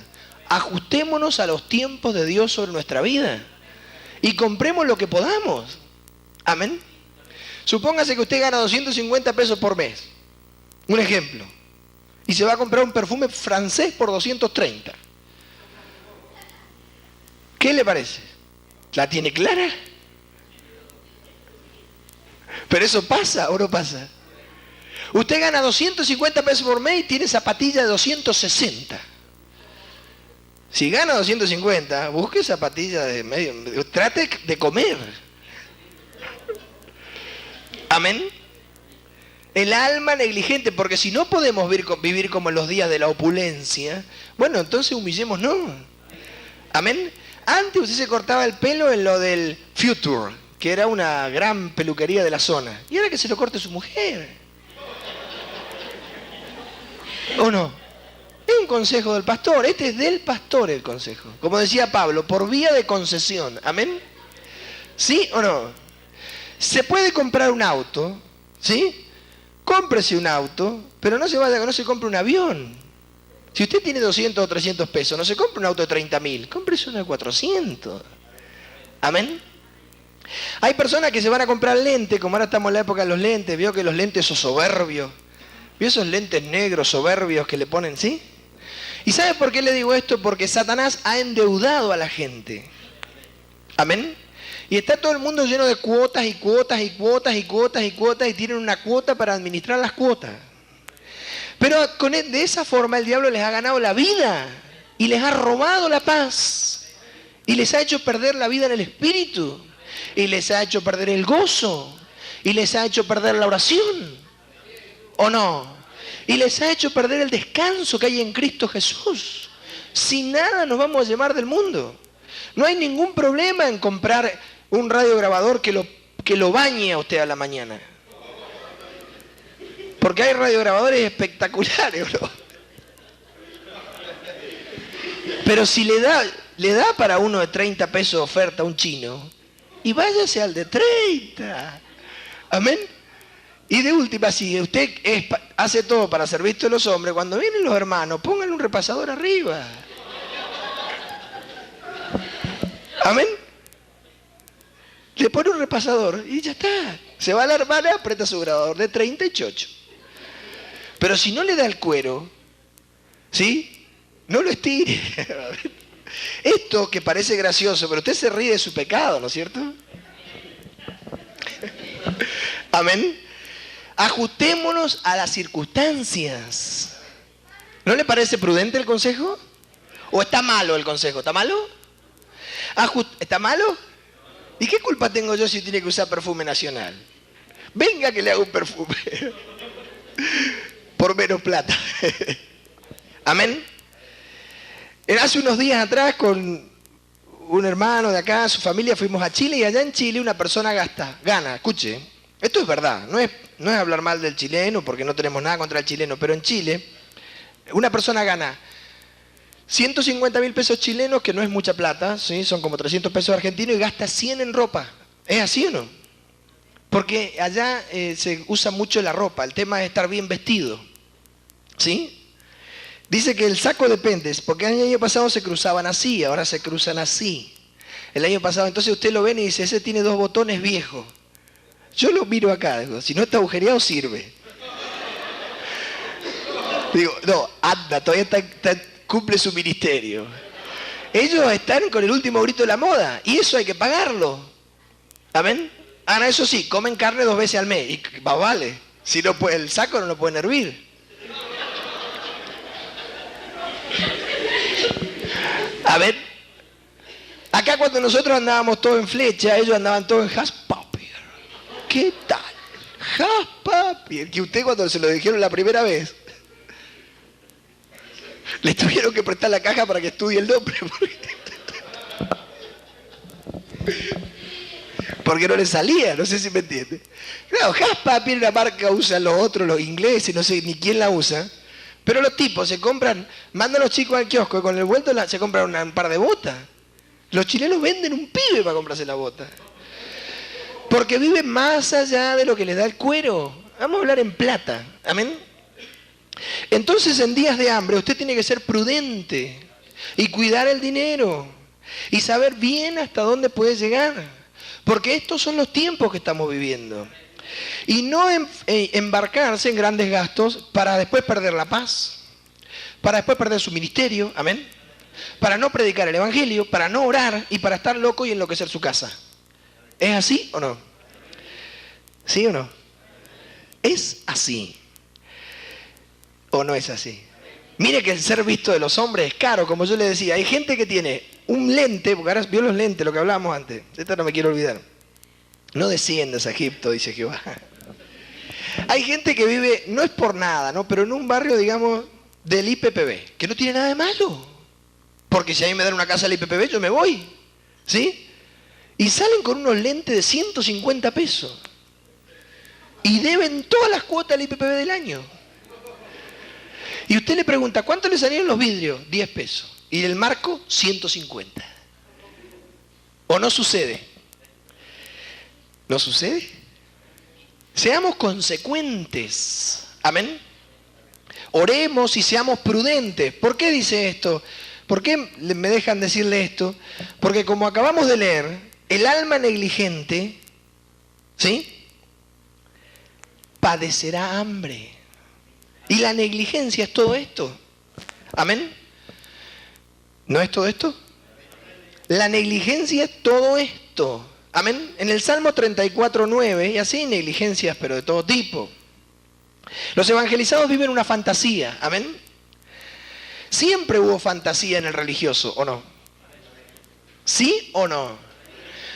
Ajustémonos a los tiempos de Dios sobre nuestra vida y compremos lo que podamos. Amén. Supóngase que usted gana 250 pesos por mes. Un ejemplo. Y se va a comprar un perfume francés por 230. ¿Qué le parece? ¿La tiene clara? ¿Pero eso pasa o no pasa? Usted gana 250 pesos por mes y tiene zapatilla de 260. Si gana 250, busque zapatilla de medio. Trate de comer. Amén. El alma negligente, porque si no podemos vivir como en los días de la opulencia, bueno, entonces humillémonos. Amén. Antes usted se cortaba el pelo en lo del Future, que era una gran peluquería de la zona. Y ahora que se lo corte su mujer. ¿O no? Es un consejo del pastor. Este es del pastor el consejo. Como decía Pablo, por vía de concesión. Amén. ¿Sí o no? Se puede comprar un auto, ¿sí? Cómprese un auto, pero no se compre un avión. Si usted tiene 200 o 300 pesos, no se compre un auto de 30.000, cómprese uno de 400. Amén. Hay personas que se van a comprar lentes, como ahora estamos en la época de los lentes, vio que los lentes son soberbios. ¿Vio esos lentes negros soberbios que le ponen, sí? ¿Y sabe por qué le digo esto? Porque Satanás ha endeudado a la gente. Amén. Y está todo el mundo lleno de cuotas y cuotas y cuotas y cuotas y cuotas y tienen una cuota para administrar las cuotas. Pero de esa forma el diablo les ha ganado la vida y les ha robado la paz y les ha hecho perder la vida en el espíritu y les ha hecho perder el gozo y les ha hecho perder la oración. ¿O no? Y les ha hecho perder el descanso que hay en Cristo Jesús. Sin nada nos vamos a llevar del mundo. No hay ningún problema en comprar un radiograbador que lo bañe a usted a la mañana. Porque hay radiograbadores espectaculares, ¿no? Pero si le da para uno de 30 pesos oferta a un chino, y váyase al de 30. Amén. Y de última, si usted hace todo para servir a los hombres, cuando vienen los hermanos, pónganle un repasador arriba. Amén. Le pone un repasador y ya está. Se va a la hermana, aprieta su grabador de 38. Pero si no le da el cuero, ¿sí? No lo estire. Esto que parece gracioso, pero usted se ríe de su pecado, ¿no es cierto? Amén. Ajustémonos a las circunstancias. ¿No le parece prudente el consejo? ¿O está malo el consejo? ¿Está malo? ¿Está malo? ¿Y qué culpa tengo yo si tiene que usar perfume nacional? Venga que le haga un perfume. Por menos plata. Amén. Hace unos días atrás con un hermano de acá, su familia, fuimos a Chile y allá en Chile una persona gana, escuche, esto es verdad, no es hablar mal del chileno porque no tenemos nada contra el chileno, pero en Chile una persona gana 150.000 pesos chilenos, que no es mucha plata, ¿sí? Son como 300 pesos argentinos, y gasta 100 en ropa. ¿Es así o no? Porque allá se usa mucho la ropa, el tema es estar bien vestido. ¿Sí? Dice que el saco depende, porque el año pasado se cruzaban así, ahora se cruzan así. El año pasado, entonces usted lo ve y dice, ese tiene 2 botones viejos. Yo lo miro acá, digo, si no está agujereado sirve. Digo, no, anda, todavía cumple su ministerio. Ellos están con el último grito de la moda y eso hay que pagarlo. ¿Amén? Ahora eso sí, comen carne 2 veces al mes y vale. Si no puede, el saco no lo pueden hervir. A ver, acá cuando nosotros andábamos todos en flecha, ellos andaban todos en haspapier. ¿Qué tal? Haspapier. Que usted cuando se lo dijeron la primera vez, Le tuvieron que prestar la caja para que estudie el nombre. Porque no le salía, no sé si me entiende. Claro, Haspa viene una marca, usan los otros, los ingleses, no sé ni quién la usa. Pero los tipos se compran, mandan a los chicos al kiosco y con el vuelto se compran un par de botas. Los chilenos venden un pibe para comprarse la bota. Porque viven más allá de lo que les da el cuero. Vamos a hablar en plata. Amén. Entonces, en días de hambre, usted tiene que ser prudente y cuidar el dinero y saber bien hasta dónde puede llegar. Porque estos son los tiempos que estamos viviendo. Y no embarcarse en grandes gastos para después perder la paz, para después perder su ministerio, amén, para no predicar el evangelio, para no orar y para estar loco y enloquecer su casa. ¿Es así o no? ¿Sí o no? ¿Es así o no es así? Mire que el ser visto de los hombres es caro, como yo le decía. Hay gente que tiene un lente, porque ahora vio los lentes, lo que hablábamos antes. Esta no me quiero olvidar. No desciendas a Egipto, dice Jehová. Hay gente que vive, no es por nada, ¿no? Pero en un barrio, digamos, del IPPB, que no tiene nada de malo. Porque si a mí me dan una casa del IPPB, yo me voy. ¿Sí? Y salen con unos lentes de 150 pesos. Y deben todas las cuotas del IPPB del año. Y usted le pregunta, ¿cuánto le salieron los vidrios? 10 pesos. Y el marco, 150. ¿O no sucede? ¿No sucede? Seamos consecuentes. Amén. Oremos y seamos prudentes. ¿Por qué dice esto? ¿Por qué me dejan decirle esto? Porque como acabamos de leer, el alma negligente, ¿sí?, padecerá hambre. Y la negligencia es todo esto. Amén. ¿No es todo esto? La negligencia es todo esto. Amén. En el Salmo 34:9, y así negligencias, pero de todo tipo. Los evangelizados viven una fantasía. Amén. Siempre hubo fantasía en el religioso, ¿o no? ¿Sí o no?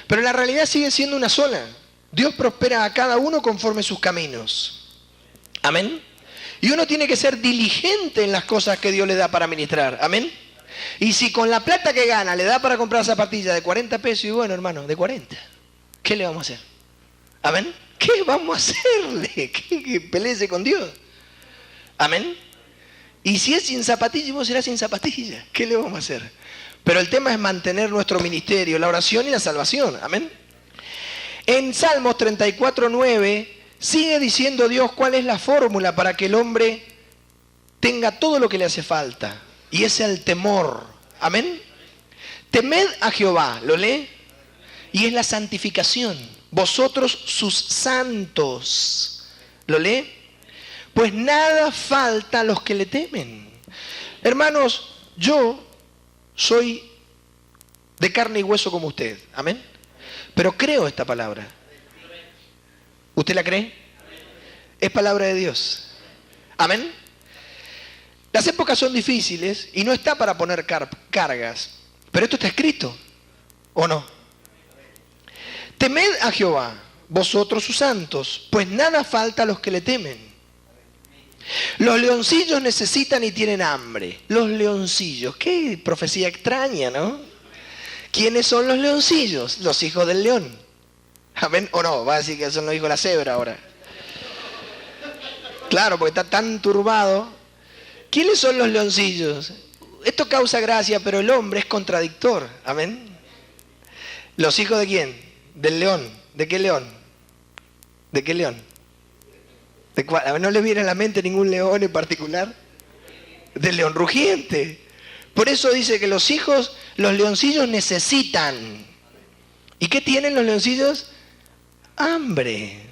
Pero la realidad sigue siendo una sola. Dios prospera a cada uno conforme sus caminos. Amén. Y uno tiene que ser diligente en las cosas que Dios le da para ministrar. Amén. Y si con la plata que gana le da para comprar zapatillas de 40 pesos, y bueno, hermano, de 40. ¿Qué le vamos a hacer? Amén. ¿Qué vamos a hacerle? Que peleese con Dios. Amén. Y si es sin zapatillas, vos serás sin zapatillas. ¿Qué le vamos a hacer? Pero el tema es mantener nuestro ministerio, la oración y la salvación. Amén. En Salmos 34:9 sigue diciendo Dios cuál es la fórmula para que el hombre tenga todo lo que le hace falta. Y es el temor. Amén. Temed a Jehová. ¿Lo lee? Y es la santificación. Vosotros sus santos. ¿Lo lee? Pues nada falta a los que le temen. Hermanos, yo soy de carne y hueso como usted. Amén. Pero creo esta palabra. ¿Usted la cree? Es palabra de Dios. Amén. Las épocas son difíciles y no está para poner cargas. Pero esto está escrito, ¿o no? Temed a Jehová, vosotros sus santos, pues nada falta a los que le temen. Los leoncillos necesitan y tienen hambre. Los leoncillos, qué profecía extraña, ¿no? ¿Quiénes son los leoncillos? Los hijos del león. ¿Amén? ¿O no? Va a decir que son los hijos de la cebra ahora. Claro, porque está tan turbado. ¿Quiénes son los leoncillos? Esto causa gracia, pero el hombre es contradictor. ¿Amén? ¿Los hijos de quién? Del león. ¿De qué león? ¿De qué león? ¿De cuál? A ver, ¿no le viene a la mente ningún león en particular? Del león rugiente. Por eso dice que los leoncillos necesitan. ¿Y qué tienen los leoncillos? Hambre.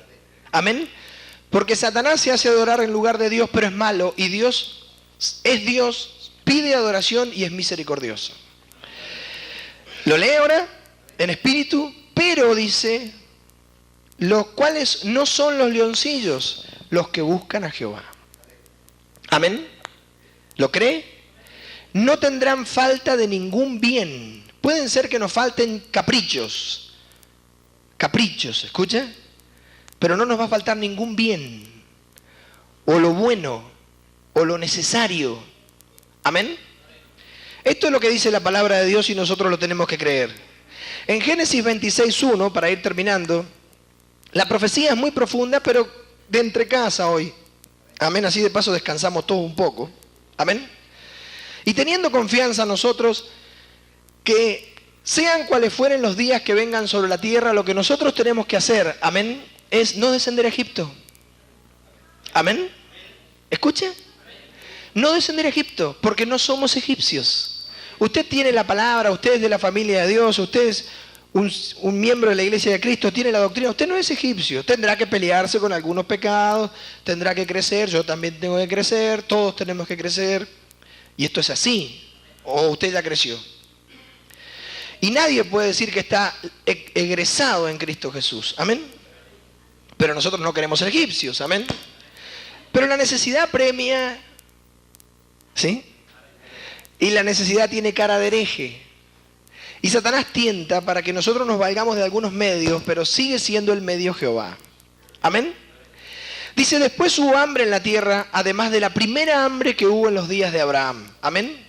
Amén. Porque Satanás se hace adorar en lugar de Dios, pero es malo. Y Dios es Dios, pide adoración y es misericordioso. Lo lee ahora en espíritu, pero dice, los cuales no son los leoncillos, los que buscan a Jehová. Amén. ¿Lo cree? No tendrán falta de ningún bien. Pueden ser que nos falten caprichos. Caprichos, ¿escucha? Pero no nos va a faltar ningún bien. O lo bueno, o lo necesario. Amén. Esto es lo que dice la palabra de Dios y nosotros lo tenemos que creer. En Génesis 26:1, para ir terminando, la profecía es muy profunda, pero de entre casa hoy. Amén, así de paso descansamos todos un poco. Amén. Y teniendo confianza nosotros, que sean cuales fueren los días que vengan sobre la tierra, lo que nosotros tenemos que hacer, amén, es no descender a Egipto. Amén. ¿Escucha? No descender a Egipto, porque no somos egipcios. Usted tiene la palabra, usted es de la familia de Dios, usted es un miembro de la iglesia de Cristo, tiene la doctrina. Usted no es egipcio, tendrá que pelearse con algunos pecados, tendrá que crecer, yo también tengo que crecer, todos tenemos que crecer. Y esto es así, o usted ya creció. Y nadie puede decir que está egresado en Cristo Jesús, amén. Pero nosotros no queremos ser egipcios, amén. Pero la necesidad premia, ¿sí? Y la necesidad tiene cara de hereje. Y Satanás tienta para que nosotros nos valgamos de algunos medios, pero sigue siendo el medio Jehová. Amén. Dice, después hubo hambre en la tierra, además de la primera hambre que hubo en los días de Abraham. Amén.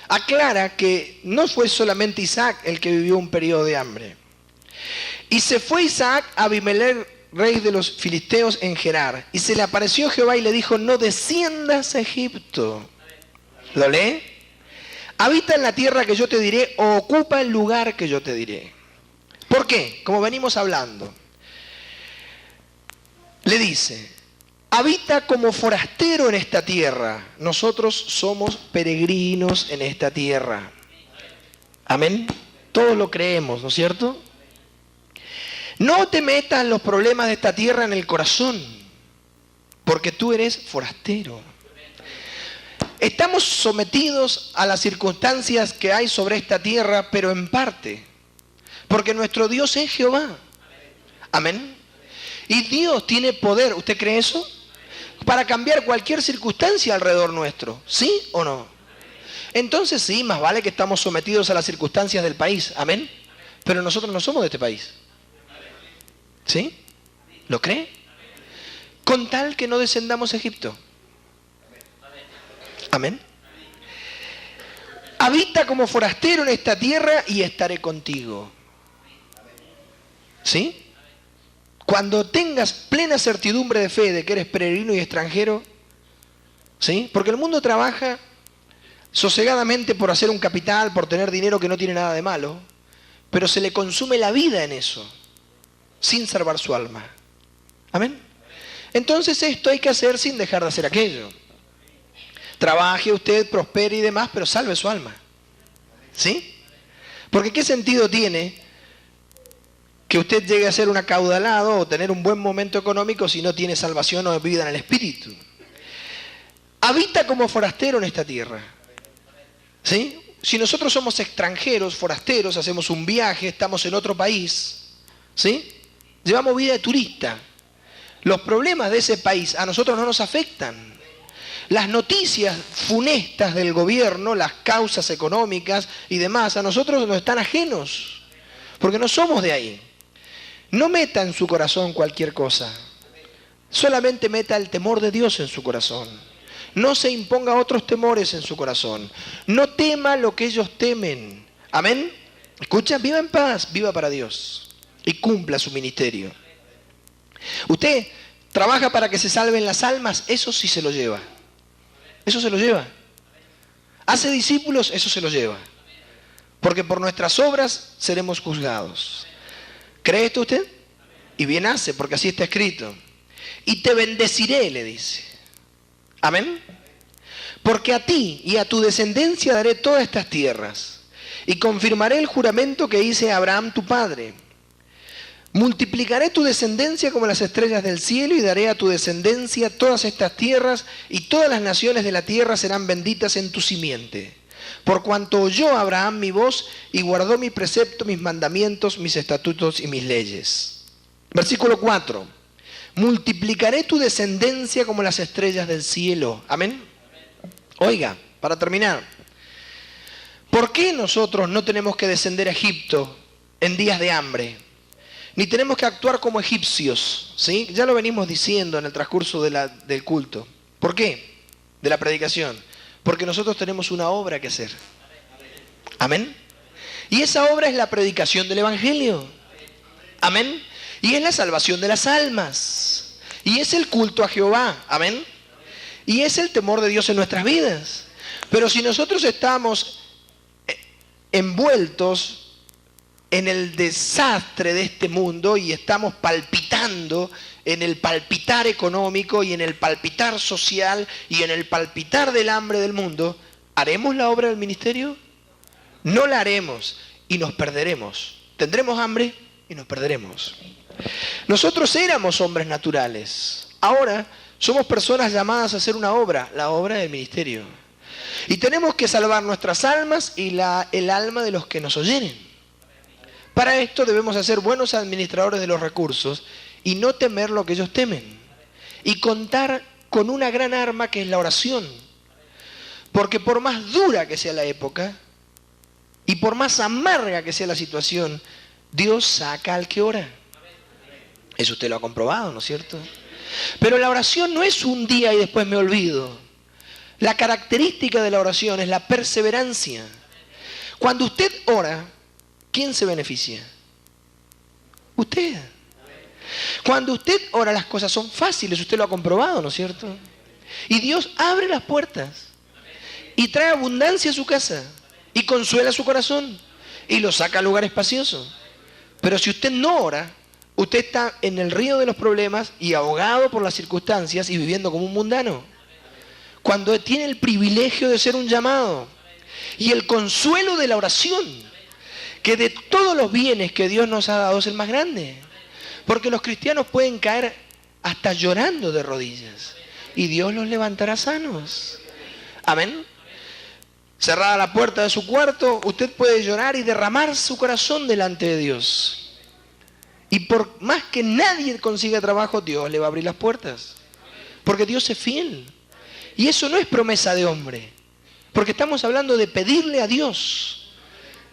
Aclara que no fue solamente Isaac el que vivió un periodo de hambre. Y se fue Isaac a Abimelech, rey de los filisteos, en Gerar. Y se le apareció Jehová y le dijo, no desciendas a Egipto. ¿Lo lee? Habita en la tierra que yo te diré, o ocupa el lugar que yo te diré. ¿Por qué? Como venimos hablando. Le dice, habita como forastero en esta tierra. Nosotros somos peregrinos en esta tierra. Amén. Todos lo creemos, ¿no es cierto? No te metas los problemas de esta tierra en el corazón, porque tú eres forastero. Estamos sometidos a las circunstancias que hay sobre esta tierra, pero en parte, porque nuestro Dios es Jehová. Amén. Y Dios tiene poder, ¿usted cree eso? Para cambiar cualquier circunstancia alrededor nuestro, ¿sí o no? Entonces sí, más vale que estamos sometidos a las circunstancias del país, amén. Pero nosotros no somos de este país. ¿Sí? ¿Lo cree? Con tal que no descendamos a Egipto. Amén. Habita como forastero en esta tierra y estaré contigo. ¿Sí? Cuando tengas plena certidumbre de fe de que eres peregrino y extranjero, ¿sí? Porque el mundo trabaja sosegadamente por hacer un capital, por tener dinero que no tiene nada de malo, pero se le consume la vida en eso, sin salvar su alma. Amén. Entonces esto hay que hacer sin dejar de hacer aquello. Trabaje usted, prospere y demás, pero salve su alma. ¿Sí? Porque ¿qué sentido tiene que usted llegue a ser un acaudalado o tener un buen momento económico si no tiene salvación o vida en el espíritu? Habita como forastero en esta tierra. ¿Sí? Si nosotros somos extranjeros, forasteros, hacemos un viaje, estamos en otro país, ¿sí? Llevamos vida de turista. Los problemas de ese país a nosotros no nos afectan. Las noticias funestas del gobierno, las causas económicas y demás, a nosotros nos están ajenos, porque no somos de ahí. No meta en su corazón cualquier cosa. Solamente meta el temor de Dios en su corazón. No se imponga otros temores en su corazón. No tema lo que ellos temen. Amén. Escucha, viva en paz, viva para Dios y cumpla su ministerio. Usted trabaja para que se salven las almas, eso sí se lo lleva. Eso se lo lleva. Hace discípulos, eso se lo lleva. Porque por nuestras obras seremos juzgados. ¿Cree esto usted? Y bien hace, porque así está escrito. Y te bendeciré, le dice. Amén. Porque a ti y a tu descendencia daré todas estas tierras. Y confirmaré el juramento que hice a Abraham tu padre. Multiplicaré tu descendencia como las estrellas del cielo y daré a tu descendencia todas estas tierras y todas las naciones de la tierra serán benditas en tu simiente. Por cuanto oyó Abraham mi voz y guardó mi precepto, mis mandamientos, mis estatutos y mis leyes. Versículo 4. Multiplicaré tu descendencia como las estrellas del cielo. Amén. Oiga, para terminar. ¿Por qué nosotros no tenemos que descender a Egipto en días de hambre? Ni tenemos que actuar como egipcios, ¿sí? Ya lo venimos diciendo en el transcurso del culto. ¿Por qué? De la predicación. Porque nosotros tenemos una obra que hacer. Amén. Y esa obra es la predicación del Evangelio. Amén. Y es la salvación de las almas. Y es el culto a Jehová. Amén. Y es el temor de Dios en nuestras vidas. Pero si nosotros estamos envueltos en el desastre de este mundo y estamos palpitando en el palpitar económico y en el palpitar social y en el palpitar del hambre del mundo, ¿haremos la obra del ministerio? No la haremos y nos perderemos. Tendremos hambre y nos perderemos. Nosotros éramos hombres naturales. Ahora somos personas llamadas a hacer una obra, la obra del ministerio. Y tenemos que salvar nuestras almas y el alma de los que nos oyeren. Para esto debemos ser buenos administradores de los recursos y no temer lo que ellos temen. Y contar con una gran arma que es la oración. Porque por más dura que sea la época y por más amarga que sea la situación, Dios saca al que ora. Eso usted lo ha comprobado, ¿no es cierto? Pero la oración no es un día y después me olvido. La característica de la oración es la perseverancia. Cuando usted ora, ¿quién se beneficia? Usted. Cuando usted ora, las cosas son fáciles, usted lo ha comprobado, ¿no es cierto? Y Dios abre las puertas y trae abundancia a su casa y consuela su corazón y lo saca a lugar espacioso. Pero si usted no ora, usted está en el río de los problemas y ahogado por las circunstancias y viviendo como un mundano. Cuando tiene el privilegio de ser un llamado y el consuelo de la oración, que de todos los bienes que Dios nos ha dado es el más grande. Porque los cristianos pueden caer hasta llorando de rodillas y Dios los levantará sanos. Amén. Cerrada la puerta de su cuarto, usted puede llorar y derramar su corazón delante de Dios. Y por más que nadie consiga trabajo, Dios le va a abrir las puertas. Porque Dios es fiel. Y eso no es promesa de hombre. Porque estamos hablando de pedirle a Dios.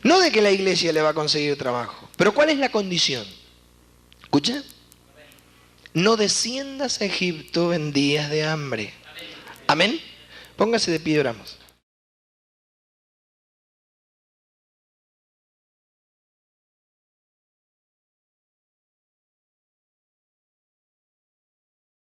No de que la iglesia le va a conseguir trabajo. Pero ¿cuál es la condición? ¿Escucha? No desciendas a Egipto en días de hambre. Amén. Póngase de pie y oramos.